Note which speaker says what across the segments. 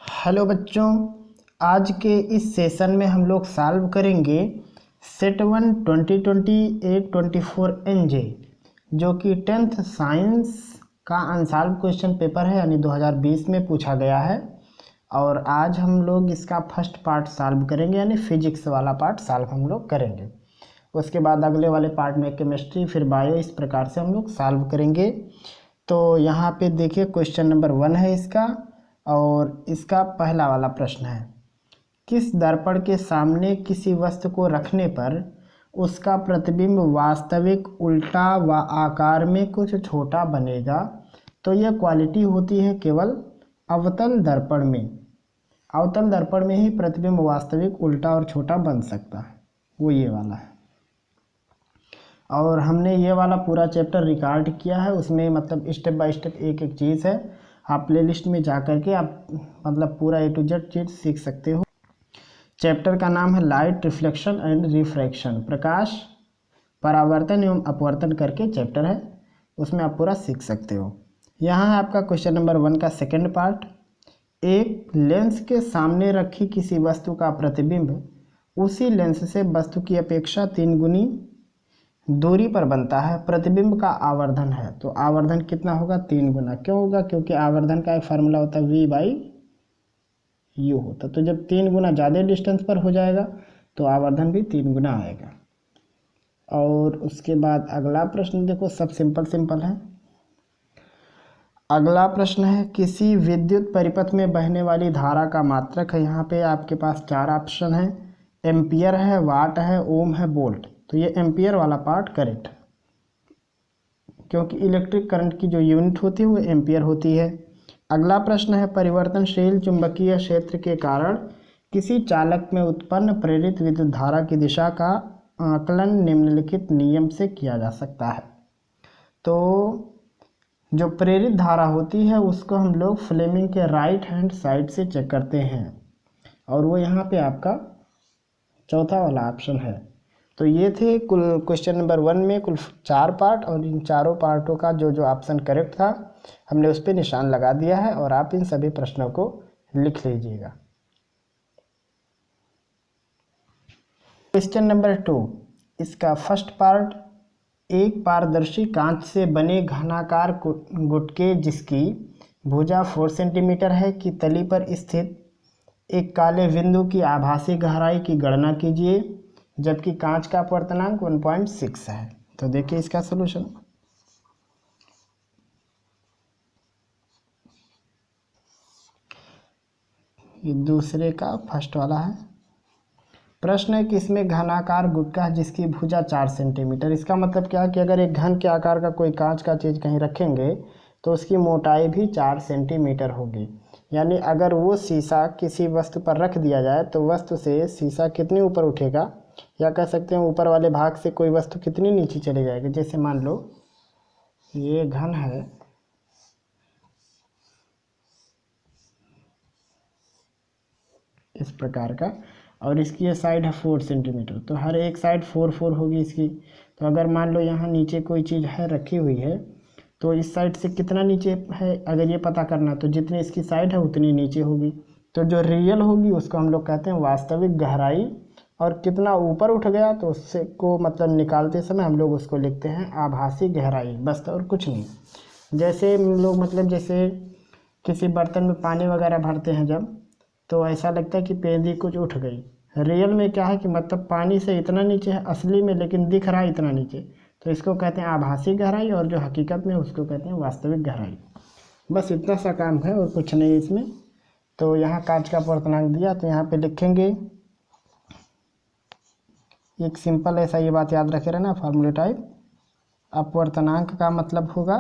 Speaker 1: Hello बच्चों, आज के इस सेशन में हम लोग सॉल्व करेंगे सेट 1 2020-824 एनजे जो कि 10th साइंस का अनसॉल्व क्वेश्चन पेपर है, यानी 2020 में पूछा गया है। और आज हम लोग इसका फर्स्ट पार्ट सॉल्व करेंगे, यानी फिजिक्स वाला पार्ट सॉल्व हम लोग करेंगे। उसके बाद अगले वाले पार्ट में केमिस्ट्री, फिर बायो, इस प्रकार से हम लोग सॉल्व करेंगे। तो यहाँ पे देखिए क्वेश्चन नंबर 1 है इसका, और इसका पहला वाला प्रश्न है, किस दर्पण के सामने किसी वस्तु को रखने पर उसका प्रतिबिंब वास्तविक उल्टा व आकार में कुछ छोटा बनेगा। तो यह क्वालिटी होती है केवल अवतल दर्पण में। अवतल दर्पण में ही प्रतिबिंब वास्तविक उल्टा और छोटा बन सकता है, वो ये वाला है। और हमने ये वाला पूरा चैप्टर रिकॉर्ड किया है, उसमें मतलब स्टेप बाय स्टेप एक एक चीज़ है। आप प्लेलिस्ट में जा कर के आप मतलब पूरा A to Z चीज़ सीख सकते हो। चैप्टर का नाम है लाइट रिफ्लेक्शन एंड रिफ्रैक्शन, प्रकाश परावर्तन एवं अपवर्तन करके चैप्टर है, उसमें आप पूरा सीख सकते हो। यहाँ है आपका क्वेश्चन नंबर 1 का सेकंड पार्ट। एक लेंस के सामने रखी किसी वस्तु का प्रतिबिंब उसी लेंस से वस्तु की अपेक्षा 3 गुनी दूरी पर बनता है। प्रतिबिंब का आवर्धन है, तो आवर्धन कितना होगा? 3 गुना। क्यों होगा? क्योंकि आवर्धन का एक फार्मूला होता है V/U होता। तो जब 3 गुना ज़्यादा डिस्टेंस पर हो जाएगा तो आवर्धन भी 3 गुना आएगा। और उसके बाद अगला प्रश्न देखो, सब सिंपल है। अगला प्रश्न है, किसी विद्युत परिपथ में बहने वाली धारा का मात्रक है। यहाँ पे आपके पास 4 ऑप्शन है, एम्पियर है, वाट है, ओम है, वोल्ट। तो ये एम्पियर वाला पार्ट करेक्ट, क्योंकि इलेक्ट्रिक करंट की जो यूनिट होती है वो एम्पियर होती है। अगला प्रश्न है, परिवर्तनशील चुंबकीय क्षेत्र के कारण किसी चालक में उत्पन्न प्रेरित विद्युत धारा की दिशा का आकलन निम्नलिखित नियम से किया जा सकता है। तो जो प्रेरित धारा होती है उसको हम लोग फ्लेमिंग के राइट हैंड साइड से चेक करते हैं, और वो यहाँ पे आपका चौथा वाला ऑप्शन है। तो ये थे कुल क्वेश्चन नंबर 1 में कुल 4 पार्ट, और इन चारों पार्टों का जो ऑप्शन करेक्ट था हमने उस पर निशान लगा दिया है, और आप इन सभी प्रश्नों को लिख लीजिएगा। क्वेश्चन नंबर 2, इसका फर्स्ट पार्ट, एक पारदर्शी कांच से बने घनाकार गुटके जिसकी भुजा 4 सेंटीमीटर है की तली पर स्थित एक काले बिंदु की आभासी गहराई की गणना कीजिए, जबकि कांच का अपवर्तनांक 1.6 है। तो देखिए इसका सलूशन। ये दूसरे का फर्स्ट वाला है। प्रश्न है कि इसमें घनाकार गुटका है जिसकी भुजा 4 सेंटीमीटर। इसका मतलब क्या है कि अगर एक घन के आकार का कोई कांच का चीज़ कहीं रखेंगे तो उसकी मोटाई भी 4 सेंटीमीटर होगी। यानी अगर वो शीशा किसी वस्तु पर रख दिया जाए तो वस्तु से शीशा कितनी ऊपर उठेगा, या कह सकते हैं ऊपर वाले भाग से कोई वस्तु कितनी नीचे चली जाएगी। जैसे मान लो ये घन है, इस प्रकार का, और इसकी ये साइड है 4 सेंटीमीटर, तो हर एक साइड 4 होगी इसकी। तो अगर मान लो यहाँ नीचे कोई चीज़ है रखी हुई है, तो इस साइड से कितना नीचे है अगर ये पता करना, तो जितनी इसकी साइड है उतनी नीचे होगी। तो जो रियल होगी उसको हम लोग कहते हैं वास्तविक गहराई, और कितना ऊपर उठ गया तो उससे को मतलब निकालते समय हम लोग उसको लिखते हैं आभासी गहराई, बस और कुछ नहीं। जैसे लोग मतलब जैसे किसी बर्तन में पानी वगैरह भरते हैं जब, तो ऐसा लगता है कि पेंदी कुछ उठ गई। रियल में क्या है कि मतलब पानी से इतना नीचे है असली में, लेकिन दिख रहा है इतना नीचे, तो इसको कहते हैं आभासी गहराई, और जो हकीकत में उसको कहते हैं वास्तविक गहराई। बस इतना सा काम है और कुछ नहीं इसमें। तो यहाँ कांच का अपवर्तनांक दिया, तो यहाँ पे लिखेंगे एक सिंपल ऐसा ये बात याद रखे रहना, फार्मूला टाइप। अपवर्तनांक का मतलब होगा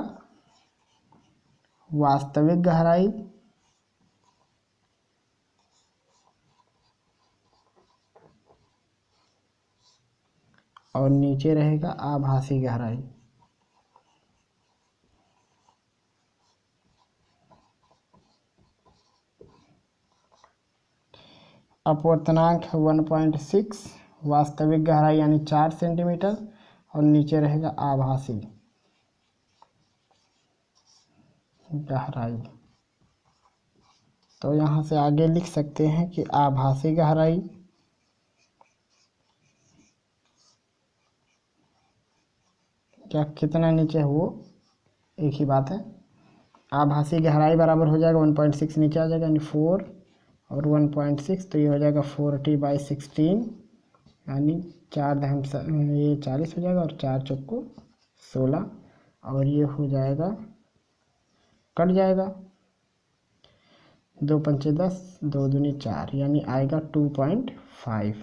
Speaker 1: वास्तविक गहराई और नीचे रहेगा आभासी गहराई। अपवर्तनांक है 1.6, वास्तविक गहराई यानी 4 सेंटीमीटर, और नीचे रहेगा आभासी गहराई। तो यहाँ से आगे लिख सकते हैं कि आभासी गहराई क्या कितना नीचे है वो एक ही बात है। आभासी गहराई बराबर हो जाएगा 1.6 नीचे आ जाएगा, यानी 4 और 1.6, तो ये हो जाएगा 40/16, यानी 40 हो जाएगा और 4 चौको 16, और ये हो जाएगा कट जाएगा 2 पंचे 10, 2 दूनी 4, यानी आएगा 2.5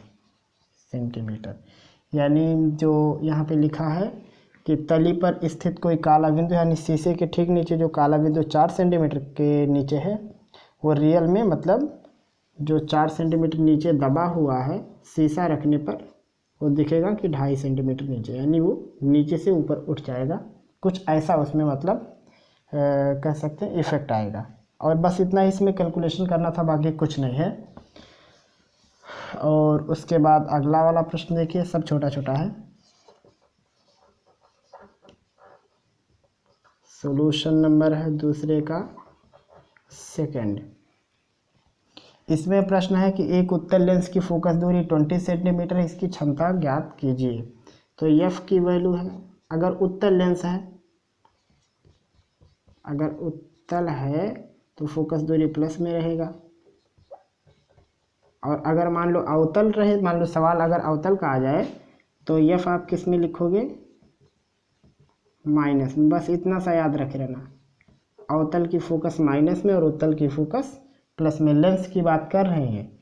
Speaker 1: सेंटीमीटर। यानी जो यहाँ पे लिखा है कि तली पर स्थित कोई काला बिंदु, यानी शीशे के ठीक नीचे जो काला बिंदु 4 सेंटीमीटर के नीचे है, वो रियल में मतलब जो 4 सेंटीमीटर नीचे दबा हुआ है शीशा रखने पर वो दिखेगा कि 2.5 सेंटीमीटर नीचे, यानी वो नीचे से ऊपर उठ जाएगा, कुछ ऐसा उसमें मतलब कह सकते हैं इफेक्ट आएगा। और बस इतना ही इसमें कैलकुलेशन करना था, बाकी कुछ नहीं है। और उसके बाद अगला वाला प्रश्न देखिए, सब छोटा छोटा है। सॉल्यूशन नंबर है दूसरे का सेकंड। इसमें प्रश्न है कि एक उत्तल लेंस की फोकस दूरी 20 सेंटीमीटर है, इसकी क्षमता ज्ञात कीजिए। तो एफ की वैल्यू है, अगर उत्तल लेंस है, अगर उत्तल है तो फोकस दूरी प्लस में रहेगा, और अगर मान लो अवतल रहे, मान लो सवाल अगर अवतल का आ जाए तो एफ आप किस में लिखोगे, माइनस में। बस इतना सा याद रखे रहना, अवतल की फोकस माइनस में और उत्तल की फोकस प्लस में। लेंस की बात कर रहे हैं,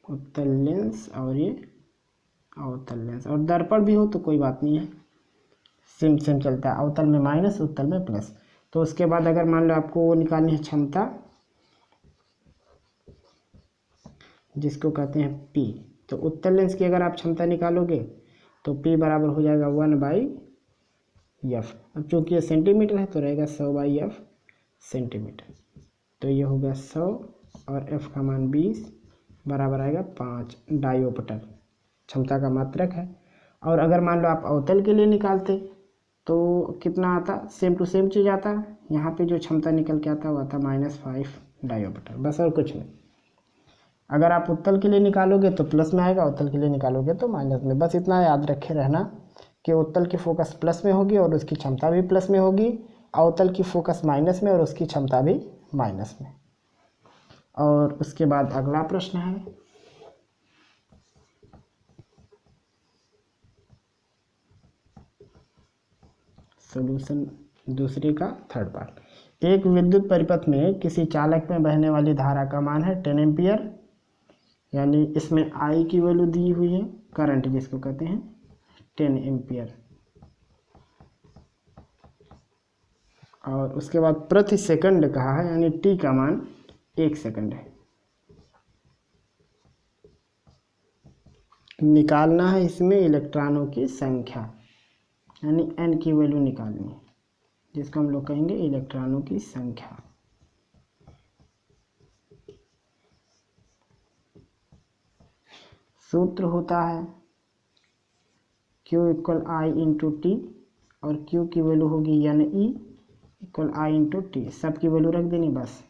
Speaker 1: उत्तल लेंस और ये अवतल लेंस, और दर्पण भी हो तो कोई बात नहीं है, सेम सेम चलता है, अवतल में माइनस उत्तल में प्लस। तो उसके बाद अगर मान लो आपको वो निकालनी है क्षमता, जिसको कहते हैं P, तो उत्तल लेंस की अगर आप क्षमता निकालोगे तो P बराबर हो जाएगा 1/f। अब चूँकि ये सेंटीमीटर है तो रहेगा 100/f सेंटीमीटर, तो ये होगा 100 और f का मान 20 बराबर आएगा 5 डायोप्टर, क्षमता का मात्रक है। और अगर मान लो आप अवतल के लिए निकालते तो कितना आता, सेम टू सेम चीज़ आता, यहाँ पे जो क्षमता निकल के आता वो आता -5 डायोप्टर, बस और कुछ नहीं। अगर आप उत्तल के लिए निकालोगे तो प्लस में आएगा, अवतल के लिए निकालोगे तो माइनस में। बस इतना याद रखे रहना कि उत्तल की फोकस प्लस में होगी और उसकी क्षमता भी प्लस में होगी, अवतल की फोकस माइनस में और उसकी क्षमता भी माइनस में। और उसके बाद अगला प्रश्न है, सॉल्यूशन दूसरे का थर्ड पार्ट। एक विद्युत परिपथ में किसी चालक में बहने वाली धारा का मान है 10 एम्पियर, यानी इसमें I की वैल्यू दी हुई है, करंट जिसको कहते हैं 10 एम्पियर, और उसके बाद प्रति सेकंड कहा है, यानी T का मान 1 सेकंड है। निकालना है इसमें इलेक्ट्रॉनों की संख्या, यानी n की वैल्यू निकालनी है, जिसको हम लोग कहेंगे इलेक्ट्रॉनों की संख्या। सूत्र होता है Q = I × T, और Q की वैल्यू होगी NE = I × T, सब की वैल्यू रख देनी बस।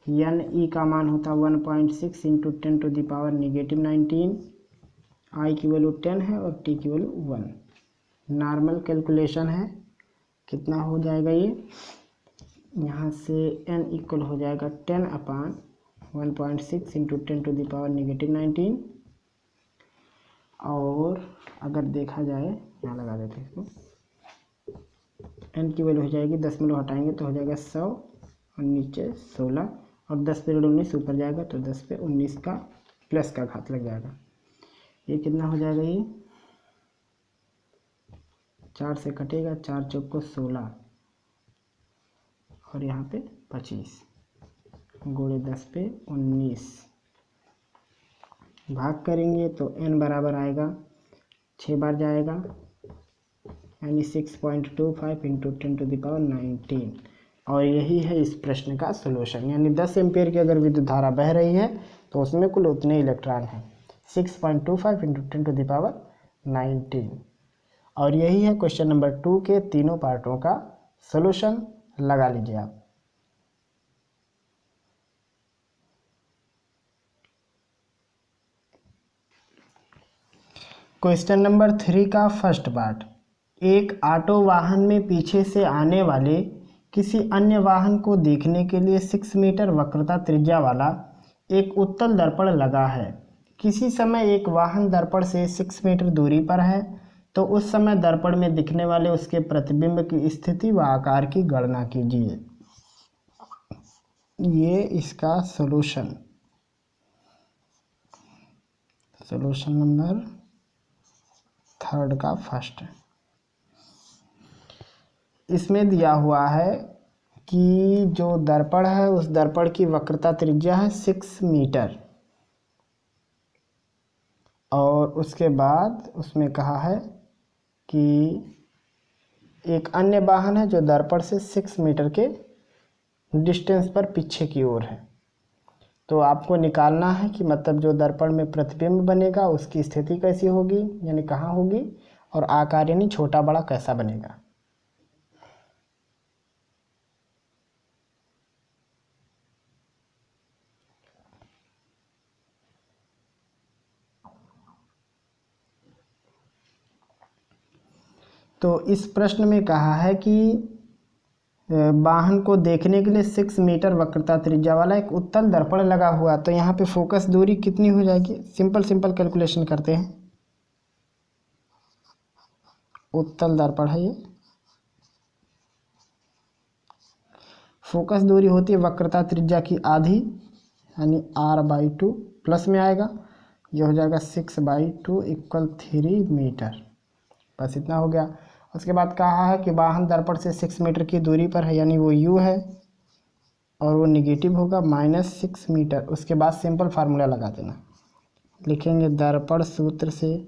Speaker 1: NE का मान होता है 1.6 × 10⁻⁻19, I की वैल्यू 10 है और T की वैल्यू 1। नॉर्मल कैलकुलेशन है, कितना हो जाएगा ये, यहाँ से n इक्वल हो जाएगा 10/1.6 × 10⁻⁻19, और अगर देखा जाए, यहाँ लगा देते हैं इसको, n की वैल्यू हो जाएगी 10 हटाएंगे तो हो जाएगा 100 और नीचे 16, और 10 पे 19 ऊपर जाएगा तो 10 पे 19 का प्लस का घात लग जाएगा। ये कितना हो जाएगा, ये 4 से कटेगा, 4 चौको 16 और यहाँ पे 25 गुणे 10 पे 19, भाग करेंगे तो n बराबर आएगा 6 बार जाएगा, यानी 6.25 × 10⁻19, और यही है इस प्रश्न का सॉल्यूशन। यानी 10 एम्पीयर की अगर विद्युत धारा बह रही है तो उसमें कुल उतने इलेक्ट्रॉन हैं, 6.25 × 10⁻19, और यही है क्वेश्चन नंबर 2 के तीनों पार्टों का सॉल्यूशन। लगा लीजिए आप। क्वेश्चन नंबर 3 का फर्स्ट पार्ट, एक ऑटो वाहन में पीछे से आने वाले किसी अन्य वाहन को देखने के लिए 6 मीटर वक्रता त्रिज्या वाला एक उत्तल दर्पण लगा है। किसी समय एक वाहन दर्पण से 6 मीटर दूरी पर है, तो उस समय दर्पण में दिखने वाले उसके प्रतिबिंब की स्थिति व आकार की गणना कीजिए। ये इसका सॉल्यूशन नंबर 3 का फर्स्ट है। इसमें दिया हुआ है कि जो दर्पण है उस दर्पण की वक्रता त्रिज्या है 6 मीटर, और उसके बाद उसमें कहा है कि एक अन्य वाहन है जो दर्पण से 6 मीटर के डिस्टेंस पर पीछे की ओर है। तो आपको निकालना है कि मतलब जो दर्पण में प्रतिबिंब बनेगा उसकी स्थिति कैसी होगी, यानी कहाँ होगी, और आकार यानी छोटा बड़ा कैसा बनेगा। तो इस प्रश्न में कहा है कि वाहन को देखने के लिए 6 मीटर वक्रता त्रिज्या वाला एक उत्तल दर्पण लगा हुआ। तो यहाँ पे फोकस दूरी कितनी हो जाएगी, सिंपल कैलकुलेशन करते हैं। उत्तल दर्पण है ये, फोकस दूरी होती है वक्रता त्रिज्या की आधी, यानी r/2 प्लस में आएगा, ये हो जाएगा 6/2 इक्वल 3 मीटर। बस इतना हो गया। उसके बाद कहा है कि वाहन दर्पण से 6 मीटर की दूरी पर है, यानी वो u है और वो निगेटिव होगा -6 मीटर। उसके बाद सिंपल फार्मूला लगा देना, लिखेंगे दर्पण सूत्र से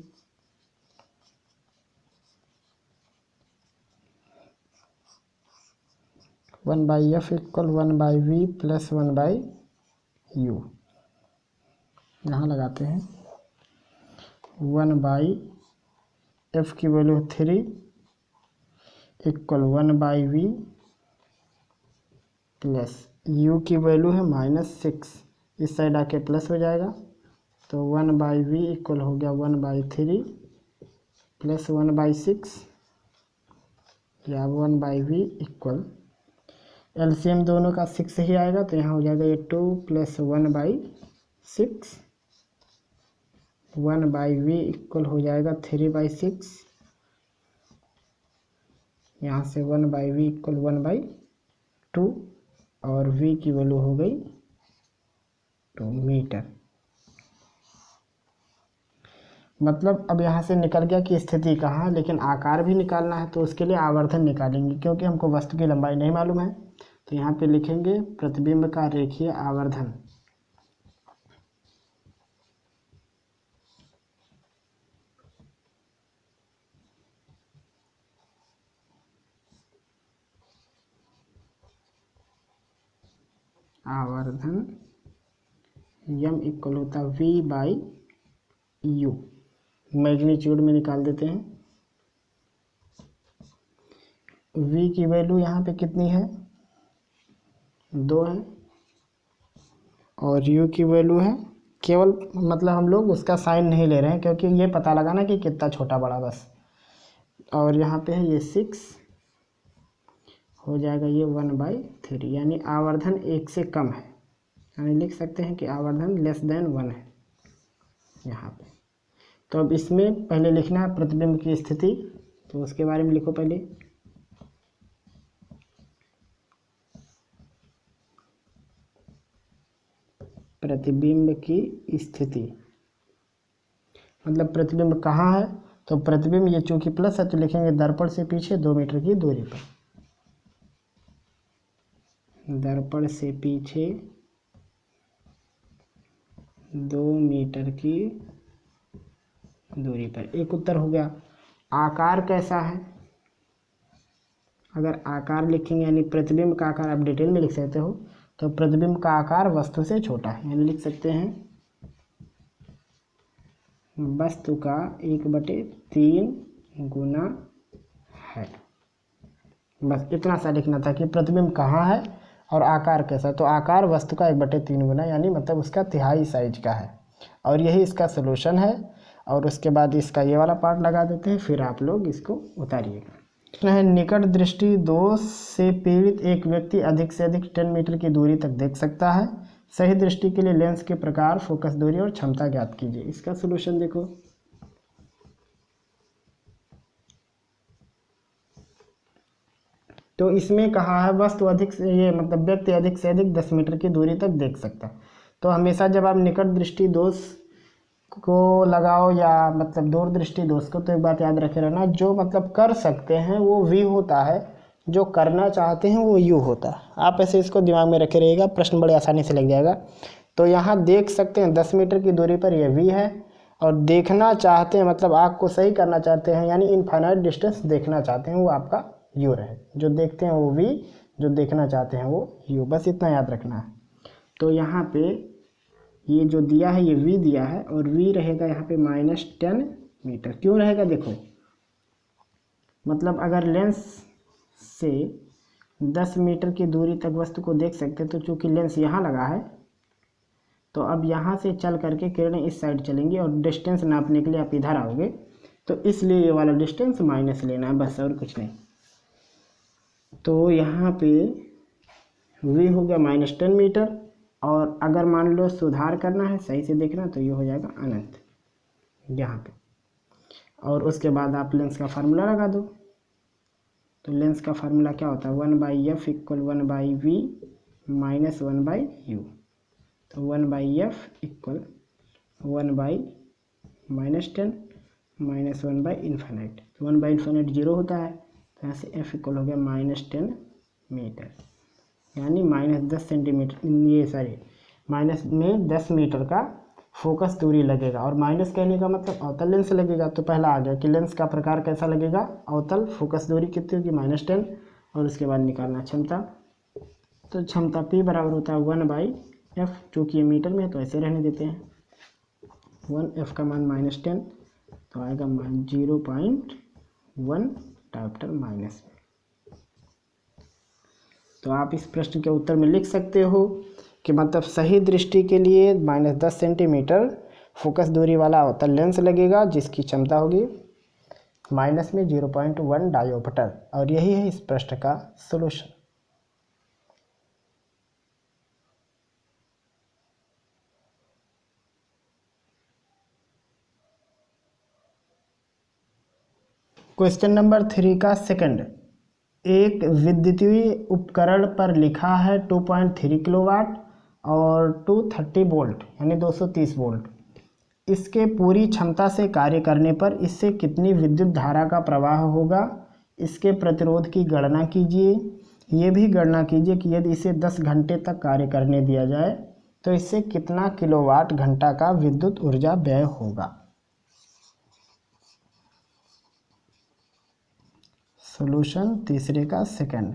Speaker 1: one by F equal 1/v plus 1/u। यहाँ लगाते हैं 1/f की value 3 equal 1/v plus u की वैल्यू है -6, इस साइड आके प्लस हो जाएगा, तो 1/v इक्वल हो गया 1/3 प्लस 1/6 या 1/v इक्वल एलसीएम दोनों का 6 ही आएगा, तो यहाँ हो जाएगा ये 2 प्लस 1/6, 1/v इक्वल हो जाएगा 3/6, यहाँ से 1/v इक्वल 1/2 और v की वैल्यू हो गई 2 मीटर। मतलब अब यहाँ से निकल गया कि स्थिति कहाँ है, लेकिन आकार भी निकालना है, तो उसके लिए आवर्धन निकालेंगे, क्योंकि हमको वस्तु की लंबाई नहीं मालूम है। तो यहाँ पे लिखेंगे प्रतिबिंब का रेखीय आवर्धन। आवर्धन यम इक्वल होता है v/u, मैग्नीट्यूड में निकाल देते हैं। v की वैल्यू यहाँ पे कितनी है, 2 है, और u की वैल्यू है, केवल मतलब हम लोग उसका साइन नहीं ले रहे हैं क्योंकि ये पता लगाना कि कितना छोटा बड़ा बस। और यहाँ पे है ये 6 हो जाएगा ये 1/3, यानी आवर्धन 1 से कम है, यानी लिख सकते हैं कि आवर्धन <1 है यहाँ पे। तो अब इसमें पहले लिखना है प्रतिबिंब की स्थिति, तो उसके बारे में लिखो पहले। प्रतिबिंब की स्थिति मतलब प्रतिबिंब कहाँ है, तो प्रतिबिंब ये चूंकि प्लस है तो लिखेंगे दर्पण से पीछे 2 मीटर की दूरी पर। दर्पण से पीछे 2 मीटर की दूरी पर। एक उत्तर हो गया। आकार कैसा है, अगर आकार लिखेंगे यानी प्रतिबिंब का आकार आप डिटेल में लिख सकते हो, तो प्रतिबिंब का आकार वस्तु से छोटा है, यानी लिख सकते हैं वस्तु का 1/3 गुना है। बस इतना सा लिखना था कि प्रतिबिंब कहाँ है और आकार कैसा। तो आकार वस्तु का 1/3 गुना, यानी मतलब उसका तिहाई साइज का है, और यही इसका सोल्यूशन है। और उसके बाद इसका ये वाला पार्ट लगा देते हैं, फिर आप लोग इसको उतारिएगा। है निकट दृष्टि दोष से पीड़ित एक व्यक्ति अधिक से अधिक 10 मीटर की दूरी तक देख सकता है। सही दृष्टि के लिए लेंस के प्रकार, फोकस दूरी और क्षमता ज्ञात कीजिए। इसका सोल्यूशन देखो, तो इसमें कहा है वस्तु अधिक से, ये मतलब व्यक्ति अधिक से अधिक 10 मीटर की दूरी तक देख सकता है। तो हमेशा जब आप निकट दृष्टि दोष को लगाओ या मतलब दूर दृष्टि दोष को, तो एक बात याद रखे रहना, जो मतलब कर सकते हैं वो वी होता है, जो करना चाहते हैं वो यू होता है। आप ऐसे इसको दिमाग में रखे रहिएगा, प्रश्न बड़े आसानी से लग जाएगा। तो यहाँ देख सकते हैं 10 मीटर की दूरी पर ये वी है, और देखना चाहते हैं मतलब आँख को सही करना चाहते हैं, यानी इनफाइनाइट डिस्टेंस देखना चाहते हैं, वो आपका यू रहे। जो देखते हैं वो वी, जो देखना चाहते हैं वो यू, बस इतना याद रखना है। तो यहाँ पे ये जो दिया है ये v दिया है, और v रहेगा यहाँ पे -10 मीटर। क्यों रहेगा देखो, मतलब अगर लेंस से 10 मीटर की दूरी तक वस्तु को देख सकते हैं, तो चूंकि लेंस यहाँ लगा है, तो अब यहाँ से चल करके किरणें इस साइड चलेंगी, और डिस्टेंस नापने के लिए आप इधर आओगे, तो इसलिए ये वाला डिस्टेंस माइनस लेना है, बस और कुछ नहीं। तो यहाँ पे v हो गया -10 मीटर, और अगर मान लो सुधार करना है, सही से देखना, तो ये हो जाएगा अनंत यहाँ पे। और उसके बाद आप लेंस का फार्मूला लगा दो। तो लेंस का फार्मूला क्या होता है, 1/f = 1/v - 1/u। तो 1/f = 1/-10 - 1/∞। तो 1/∞ 0 होता है, तो यहाँ से f इक्वल हो गया -10 मीटर, यानी -10 सेंटीमीटर, ये सॉरी माइनस में 10 मीटर का फोकस दूरी लगेगा। और माइनस कहने का मतलब अवतल लेंस लगेगा। तो पहला आ गया कि लेंस का प्रकार कैसा लगेगा, अवतल, फोकस दूरी कितनी होगी -10, और उसके बाद निकालना क्षमता। तो क्षमता P बराबर होता है 1/f, चूँकि ये मीटर में है तो ऐसे रहने देते हैं। 1f का मान -10, तो आएगा 0.1 डायोप्टर माइनस में। तो आप इस प्रश्न के उत्तर में लिख सकते हो कि मतलब सही दृष्टि के लिए -10 सेंटीमीटर फोकस दूरी वाला अवतल लेंस लगेगा, जिसकी क्षमता होगी -0.1 डायोप्टर। और यही है इस प्रश्न का सॉल्यूशन। क्वेश्चन नंबर 3 का सेकंड, एक विद्युतीय उपकरण पर लिखा है 2.3 किलोवाट और 230 वोल्ट यानी 230 वोल्ट। इसके पूरी क्षमता से कार्य करने पर इससे कितनी विद्युत धारा का प्रवाह होगा। इसके प्रतिरोध की गणना कीजिए। ये भी गणना कीजिए कि यदि इसे 10 घंटे तक कार्य करने दिया जाए तो इससे कितना किलोवाट घंटा का विद्युत ऊर्जा व्यय होगा। सॉल्यूशन तीसरे का सेकंड,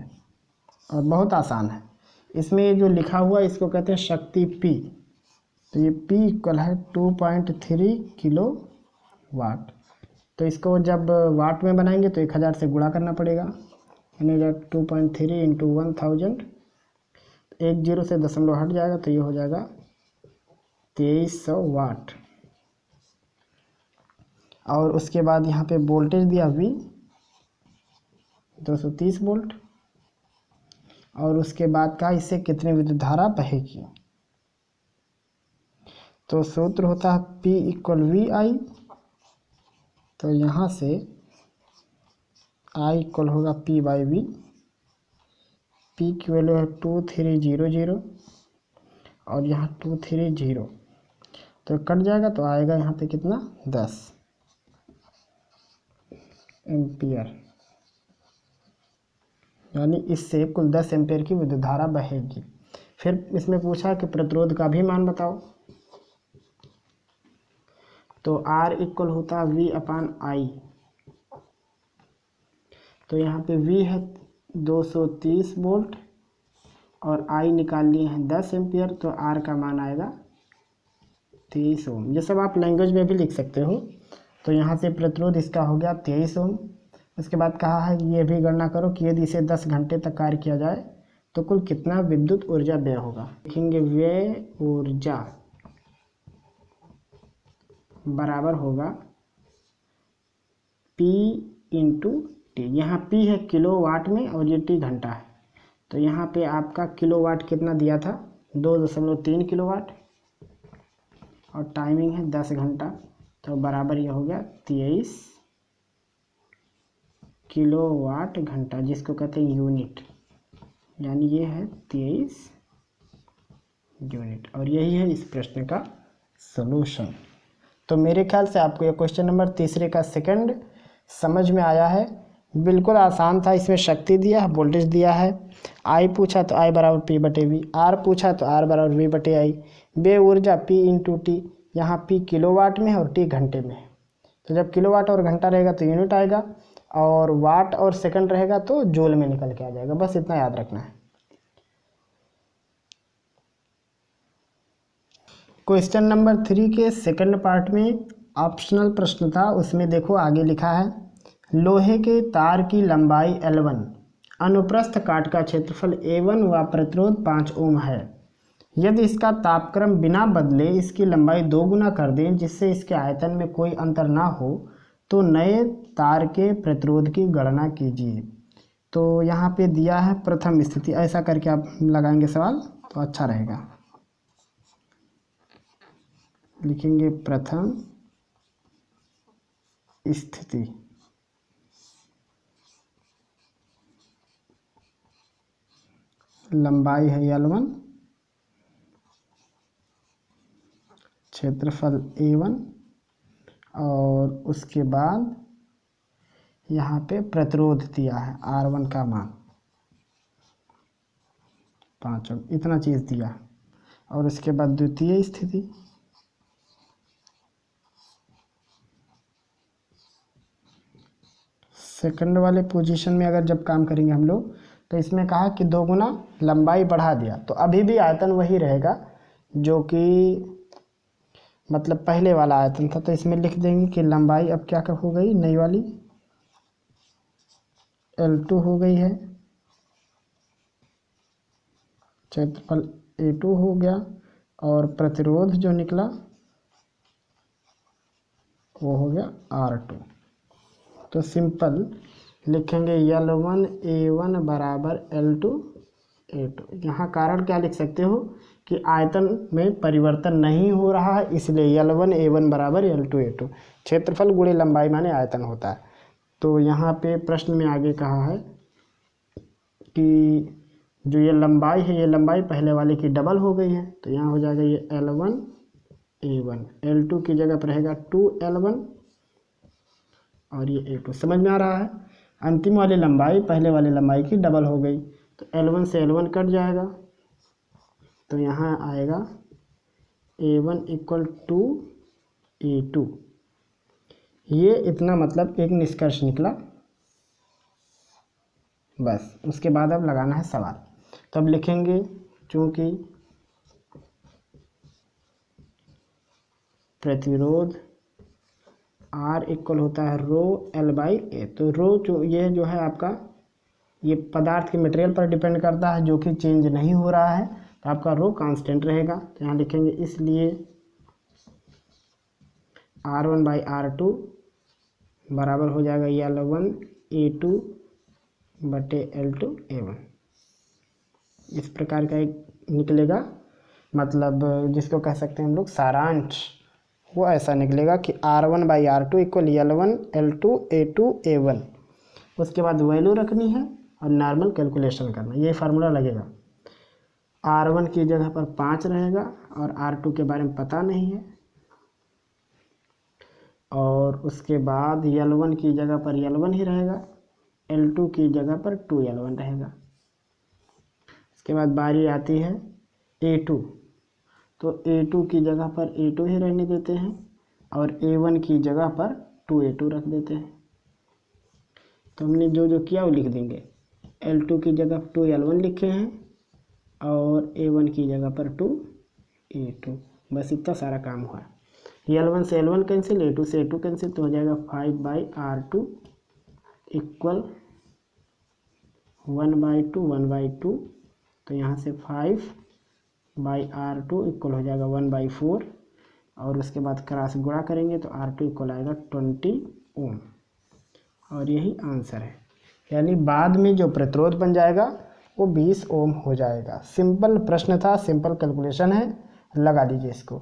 Speaker 1: और बहुत आसान है। इसमें ये जो लिखा हुआ इसको कहते हैं शक्ति P। तो ये P इक्वल है 2.3 किलो वाट। तो इसको जब वाट में बनाएंगे तो 1000 से गुणा करना पड़ेगा, यानी जब 2.3 × 1000, एक जीरो से दशमलव हट जाएगा तो ये हो जाएगा 2300 वाट। और उसके बाद यहाँ पे वोल्टेज दिया V 230 वोल्ट, और उसके बाद का इससे कितनी विद्युत धारा बहेगी। तो सूत्र होता है P = VI। तो यहाँ से I इक्वल होगा P/V। P की वैल्यू है 2300 और यहाँ 230, तो कट जाएगा तो आएगा यहाँ पे कितना 10 एम्पियर, यानी इससे कुल 10 एम्पियर की विद्युत धारा बहेगी। फिर इसमें पूछा कि प्रतिरोध का भी मान बताओ। तो R इक्वल होता है V/I। तो यहाँ पे V है 230 वोल्ट और I निकाल लिए हैं 10 एम्पियर, तो R का मान आएगा 23 ओम। ये सब आप लैंग्वेज में भी लिख सकते हो। तो यहाँ से प्रतिरोध इसका हो गया 23 ओम, उसके बाद कहा है ये भी गणना करो कि यदि इसे 10 घंटे तक कार्य किया जाए तो कुल कितना विद्युत ऊर्जा व्यय होगा। लिखेंगे व्यय ऊर्जा बराबर होगा P इंटू टी। यहाँ P है किलोवाट में और ये T घंटा है, तो यहाँ पे आपका किलोवाट कितना दिया था 2.3 किलोवाट और टाइमिंग है 10 घंटा, तो बराबर ये हो गया 23 किलोवाट घंटा, जिसको कहते हैं यूनिट, यानी ये है 23 यूनिट। और यही है इस प्रश्न का सलूशन। तो मेरे ख्याल से आपको ये क्वेश्चन नंबर तीसरे का सेकंड समझ में आया है। बिल्कुल आसान था। इसमें शक्ति दिया है, वोल्टेज दिया है, आई पूछा तो आई बराबर पी बटे वी, आर पूछा तो आर बराबर वी बटे आई, व्यय ऊर्जा पी इंटू टी, यहाँ पी किलोवाट में है और टी घंटे में है। तो जब किलोवाट और घंटा रहेगा तो यूनिट आएगा, और वाट और सेकंड रहेगा तो जूल में निकल के आ जाएगा। बस इतना याद रखना है। क्वेश्चन नंबर 3 के सेकंड पार्ट में ऑप्शनल प्रश्न था, उसमें देखो आगे लिखा है लोहे के तार की लंबाई L1, अनुप्रस्थ काट का क्षेत्रफल A1 व प्रतिरोध 5 ओम है। यदि इसका तापक्रम बिना बदले इसकी लंबाई 2 गुना कर दें जिससे इसके आयतन में कोई अंतर ना हो तो नए तार के प्रतिरोध की गणना कीजिए। तो यहाँ पे दिया है प्रथम स्थिति, ऐसा करके आप लगाएंगे सवाल तो अच्छा रहेगा। लिखेंगे प्रथम स्थिति, लंबाई है L1, क्षेत्रफल A1 और उसके बाद यहाँ पे प्रतिरोध दिया है R1 का मान 5 ओम, इतना चीज़ दिया। और उसके बाद द्वितीय स्थिति, सेकंड वाले पोजीशन में अगर जब काम करेंगे हम लोग तो इसमें कहा कि 2 गुना लंबाई बढ़ा दिया, तो अभी भी आयतन वही रहेगा जो कि मतलब पहले वाला आयतन था। तो इसमें लिख देंगे कि लंबाई अब क्या हो गई, नई वाली L2 हो गई है, क्षेत्रफल A2 हो गया, और प्रतिरोध जो निकला वो हो गया R2। तो सिंपल लिखेंगे L1 A1 बराबर L2 A2। यहाँ कारण क्या लिख सकते हो कि आयतन में परिवर्तन नहीं हो रहा है, इसलिए L1 A1 बराबर L2 A2, क्षेत्रफल गुणे लंबाई माने आयतन होता है। तो यहाँ पे प्रश्न में आगे कहा है कि जो ये लंबाई है, ये लंबाई पहले वाले की डबल हो गई है, तो यहाँ हो जाएगा ये L1 A1, L2 की जगह पर रहेगा 2L1 और ये A2। समझ में आ रहा है। अंतिम वाली लंबाई पहले वाली लंबाई की डबल हो गई, तो L1 से L1 कट जाएगा, तो यहाँ आएगा A1 इक्वल टू A2। ये इतना मतलब एक निष्कर्ष निकला बस। उसके बाद अब लगाना है सवाल। तब लिखेंगे चूंकि प्रतिरोध R इक्वल होता है रो L बाई ए, तो रो ये जो है आपका ये पदार्थ के मटेरियल पर डिपेंड करता है जो कि चेंज नहीं हो रहा है, तो आपका रो कांस्टेंट रहेगा। तो यहाँ लिखेंगे इसलिए R1 बाई R2 बराबर हो जाएगा L1 A2 बटे L2 A1। इस प्रकार का एक निकलेगा, मतलब जिसको कह सकते हैं हम लोग सारांश, वो ऐसा निकलेगा कि R1 by R2 equal L1 L2 A2 A1। उसके बाद वैल्यू रखनी है और नॉर्मल कैलकुलेशन करना, ये फार्मूला लगेगा। R1 की जगह पर 5 रहेगा और R2 के बारे में पता नहीं है, और उसके बाद L1 की जगह पर L1 ही रहेगा, L2 की जगह पर 2L1 रहेगा। उसके बाद बारी आती है A2, तो A2 की जगह पर A2 ही रहने देते हैं और A1 की जगह पर 2A2 रख देते हैं। तो हमने जो जो किया वो लिख देंगे। L2 की जगह 2L1 लिखे हैं और A1 की जगह पर 2A2, बस इतना सारा काम हुआ। L1 से L1 कैंसिल, A2 से A2 कैंसिल, तो हो जाएगा 5 बाई R2 इक्वल 1/2 1/2, तो यहाँ से 5/R2 इक्वल हो जाएगा 1/4, और उसके बाद क्रॉस गुणा करेंगे तो R2 इक्वल आएगा 20 ओम, और यही आंसर है। यानी बाद में जो प्रतिरोध बन जाएगा वो 20 ओम हो जाएगा। सिंपल प्रश्न था, सिंपल कैलकुलेशन है, लगा दीजिए इसको।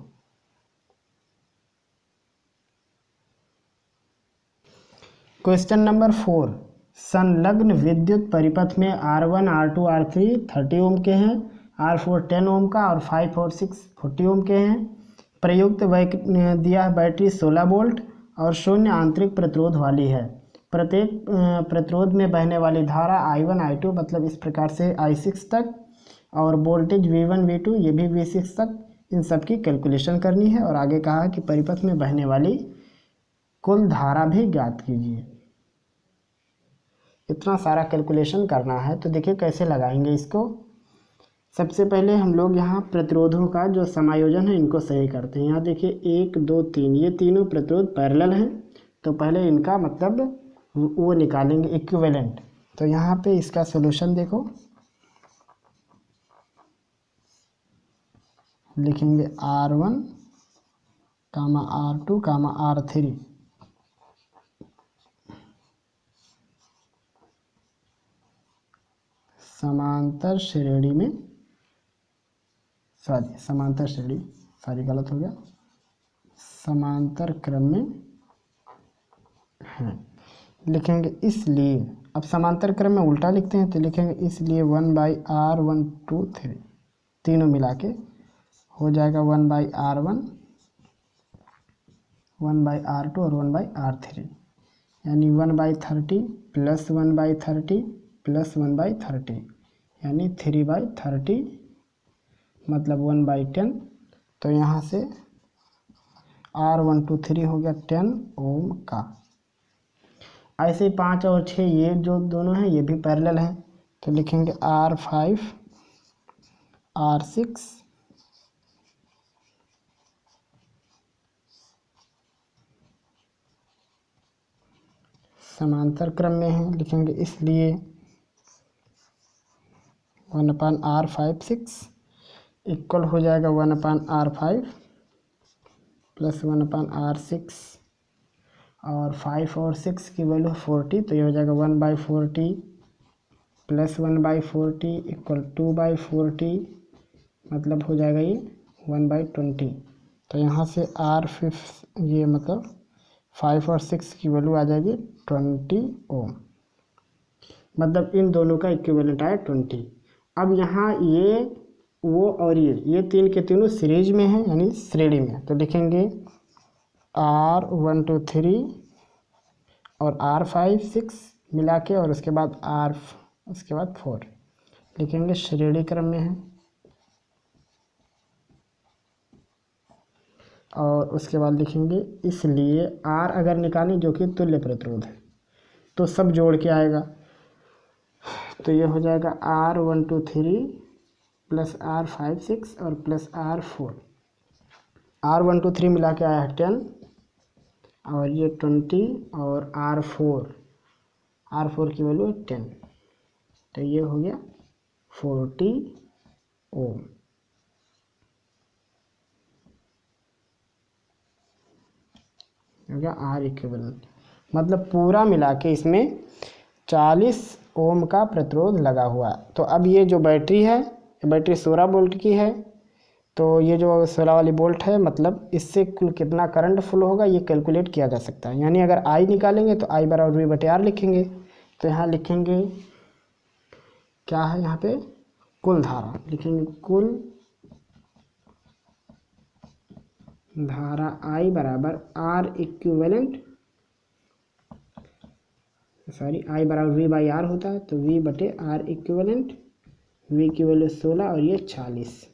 Speaker 1: क्वेश्चन नंबर 4, संलग्न विद्युत परिपथ में R1 R2 R3 30 ओम के हैं, R4 10 ओम का और 5 और 6 40 ओम के हैं। प्रयुक्त दिया बैटरी 16 वोल्ट और शून्य आंतरिक प्रतिरोध वाली है। प्रत्येक प्रतिरोध में बहने वाली धारा I1 I2 मतलब इस प्रकार से I6 तक, और वोल्टेज V1 V2 ये भी V6 तक, इन सब की कैलकुलेशन करनी है। और आगे कहा कि परिपथ में बहने वाली कुल धारा भी ज्ञात कीजिए। इतना सारा कैलकुलेशन करना है, तो देखिए कैसे लगाएंगे इसको। सबसे पहले हम लोग यहाँ प्रतिरोधों का जो समायोजन है इनको सही करते हैं। यहाँ देखिए 1 2 3, ये तीनों प्रतिरोध पैरेलल हैं, तो पहले इनका मतलब वो निकालेंगे इक्विवेलेंट। तो यहाँ पे इसका सॉल्यूशन देखो, लिखेंगे R1, R2, R3 समांतर श्रेणी में, समांतर श्रेणी, गलत हो गया, समांतर क्रम में हैं। लिखेंगे इसलिए, अब समांतर क्रम में उल्टा लिखते हैं तो लिखेंगे इसलिए 1/R1 2 3, तीनों मिला के हो जाएगा 1/R1 1/R2 और 1/R3, यानी 1/30 प्लस 1/30 प्लस 1/30, यानी 3/30 मतलब 1/10। तो यहाँ से R1 2 3 हो गया 10 ओम का। ऐसे 5 और 6 ये जो दोनों हैं ये भी पैरेलल हैं, तो लिखेंगे R5 R6 समांतर क्रम में है। लिखेंगे इसलिए 1/R5 6 इक्वल हो जाएगा 1/R5 प्लस 1/R6, और 5 और 6 की वैल्यू 40, तो ये हो जाएगा 1/40 प्लस 1/40 इक्वल 2/40, मतलब हो जाएगा ये 1/20। तो यहाँ से R5 ये मतलब 5 और 6 की वैल्यू आ जाएगी 20 ओम, मतलब इन दोनों का इक्विवेलेंट आया 20। अब यहाँ ये वो और ये तीन के तीनों सीरीज में हैं, यानी श्रेणी में, तो लिखेंगे R1 2 3 और R5 6 मिला के, और उसके बाद उसके बाद 4 लिखेंगे, श्रेणी क्रम में है। और उसके बाद लिखेंगे इसलिए R अगर निकालें जो कि तुल्य प्रतिरोध है तो सब जोड़ के आएगा, तो ये हो जाएगा R1 2 3 प्लस R5 6 और प्लस R4। R1 2 3 मिला के आया है 10, और ये 20, और R4 की वैल्यू 10, तो ये हो गया 40 ओम। हो गया R इक्विवेलेंट, मतलब पूरा मिला के इसमें 40 ओम का प्रतिरोध लगा हुआ। तो अब ये जो बैटरी है, बैटरी 16 वोल्ट की है, तो ये जो 16 वाली वोल्ट है, मतलब इससे कुल कितना करंट फ्लो होगा ये कैलकुलेट किया जा सकता है। यानी अगर I निकालेंगे तो I बराबर V/R लिखेंगे। तो यहाँ लिखेंगे क्या है, यहाँ पे कुल धारा लिखेंगे, कुल धारा I बराबर R इक्विवेलेंट, सॉरी I बराबर V/R होता है, तो V/R इक्विवेलेंट, V की वैल्यू 16 और ये 40,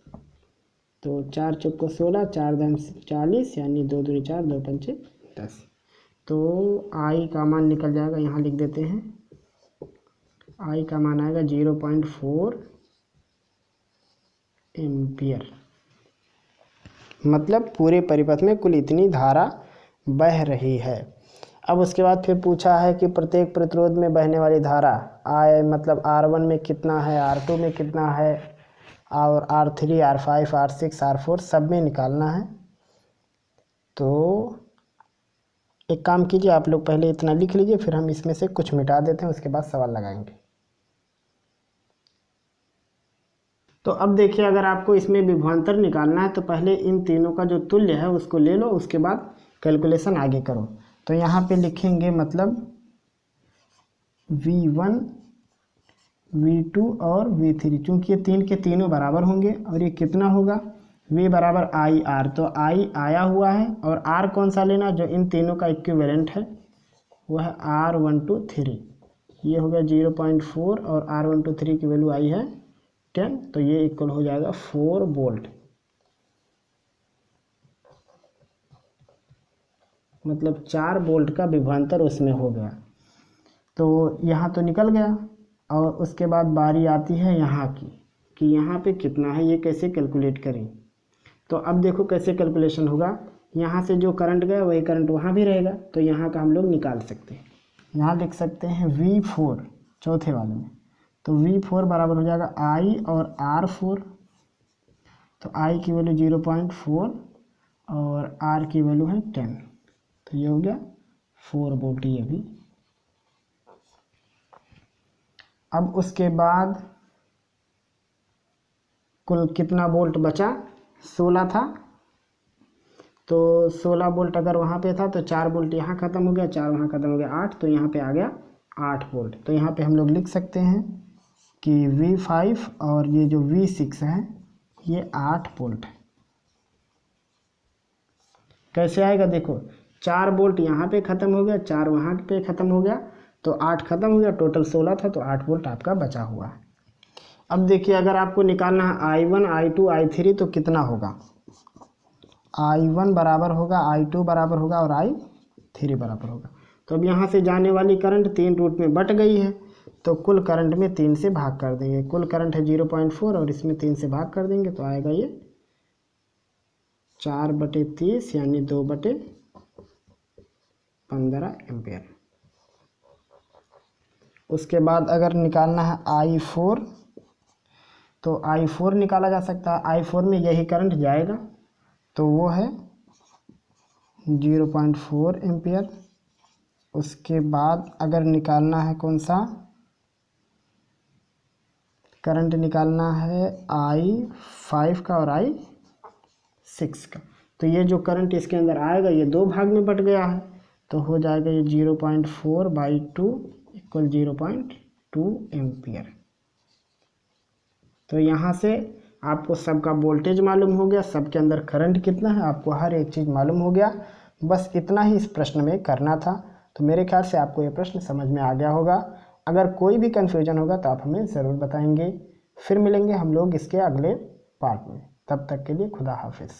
Speaker 1: तो 4 चौको 16, 4 दाम 40, यानी 2 दूनी 4, 2 पंचे 10। तो I का मान निकल जाएगा, यहाँ लिख देते हैं, I का मान आएगा 0.4 एम्पियर, मतलब पूरे परिपथ में कुल इतनी धारा बह रही है। अब उसके बाद फिर पूछा है कि प्रत्येक प्रतिरोध में बहने वाली धारा मतलब R1 में कितना है, R2 में कितना है और R3, R5, R6, R4 सब में निकालना है। तो एक काम कीजिए, आप लोग पहले इतना लिख लीजिए, फिर हम इसमें से कुछ मिटा देते हैं, उसके बाद सवाल लगाएंगे। तो अब देखिए, अगर आपको इसमें विभवांतर निकालना है तो पहले इन तीनों का जो तुल्य है उसको ले लो, उसके बाद कैलकुलेशन आगे करो। तो यहाँ पे लिखेंगे मतलब V1, V2 और V3, चूँकि ये तीन के तीनों बराबर होंगे और ये कितना होगा, V बराबर IR, तो I आया हुआ है और R कौन सा लेना, जो इन तीनों का इक्विवेलेंट है वो है R123, ये हो गया 0.4 और R123 की वैल्यू आई है 10, तो ये इक्वल हो जाएगा 4 वोल्ट, मतलब 4 वोल्ट का विभवांतर उसमें हो गया। तो यहाँ तो निकल गया और उसके बाद बारी आती है यहाँ की कि यहाँ पे कितना है, ये कैसे कैलकुलेट करें। तो अब देखो कैसे कैलकुलेशन होगा, यहाँ से जो करंट गया वही करंट वहाँ भी रहेगा, तो यहाँ का हम लोग निकाल सकते हैं। यहाँ लिख सकते हैं V4 चौथे वाले में, तो V4 बराबर हो जाएगा I और R4, तो I की वैल्यू 0.4 और R की वैल्यू है 10, तो ये हो गया 4 वोल्ट ये भी। अब उसके बाद कुल कितना वोल्ट बचा, 16 था, तो 16 वोल्ट अगर वहाँ पे था तो 4 वोल्ट यहाँ ख़त्म हो गया, 4 वहाँ ख़त्म हो गया 8, तो यहाँ पे आ गया 8 वोल्ट। तो यहाँ पे हम लोग लिख सकते हैं कि V5 और ये जो V6 है ये 8 वोल्ट है। कैसे आएगा देखो, 4 वोल्ट यहाँ पे ख़त्म हो गया, 4 वहाँ पे ख़त्म हो गया, तो 8 ख़त्म हो गया, टोटल 16 था, तो 8 वोल्ट आपका बचा हुआ है। अब देखिए, अगर आपको निकालना है I1, I2, I3 तो कितना होगा, I1 बराबर होगा, I2 बराबर होगा और I3 बराबर होगा। तो अब यहाँ से जाने वाली करंट 3 रूट में बट गई है, तो कुल करंट में 3 से भाग कर देंगे, कुल करंट है 0.4 और इसमें 3 से भाग कर देंगे तो आएगा ये 4/30 यानी 2/15 एम्पेयर। उसके बाद अगर निकालना है I4, तो I4 निकाला जा सकता है, I4 में यही करंट जाएगा, तो वो है 0.4 एम्पियर। उसके बाद अगर निकालना है कौन सा करंट, निकालना है I5 का और I6 का, तो ये जो करंट इसके अंदर आएगा ये 2 भाग में बट गया है, तो हो जाएगा ये 0.4/2 इक्वल 0.2 एम्पियर। तो यहाँ से आपको सबका वोल्टेज मालूम हो गया, सबके अंदर करंट कितना है आपको हर एक चीज़ मालूम हो गया। बस इतना ही इस प्रश्न में करना था। तो मेरे ख्याल से आपको ये प्रश्न समझ में आ गया होगा। अगर कोई भी कन्फ्यूजन होगा तो आप हमें ज़रूर बताएंगे। फिर मिलेंगे हम लोग इसके अगले पार्ट में, तब तक के लिए खुदा हाफिज़।